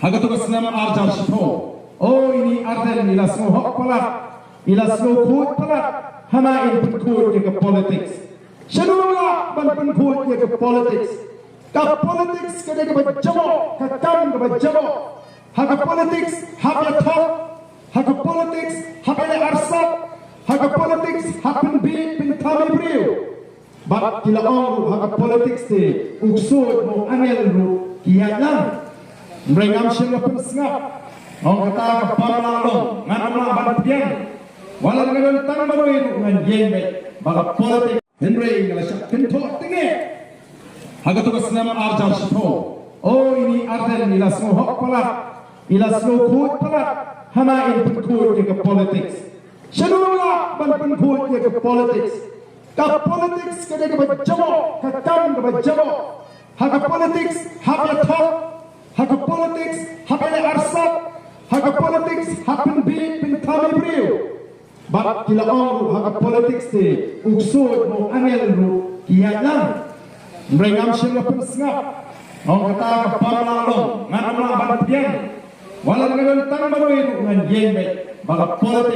Hagatugas nama arjar shito. Oh ini arden ilas ngohok palat, ilas ngohut palat. Hana in penkut ke politics. Shanula ban penkut ke politics. Ka politics ke ke bajamo, ka kam ke bajamo. Haga politics hapya top, haga politics hapya arsat, haga politics happen bi pentami brio. Bat kila orang haga politics te uksud mo angel ru kianan. Rangshken pun sengap. Orang kata pamalong, nganamlah bantian. Walau dengan tangan baru itu dengan jing, baga politik Henry kalau siap kentok tinggi. Haga tugas nama arjar shito. Oh ini arden ilas ngohok palat, ilas ngohut palat. Hana in penkut ke politics. Shanula ban penkut ke politics. Ka politics ke ke bajamo, ka kam ke bajamo. Haga politics hapya top, haga politics hapya arsat, haga politics happen bi pentami brio. Bat kila orang haga politics te uksud mo angel ru kianan. Rangshken pun sengap. Orang kata pamalong, nganamlah bantian. Walau dengan tangan baru itu dengan jing, baga politik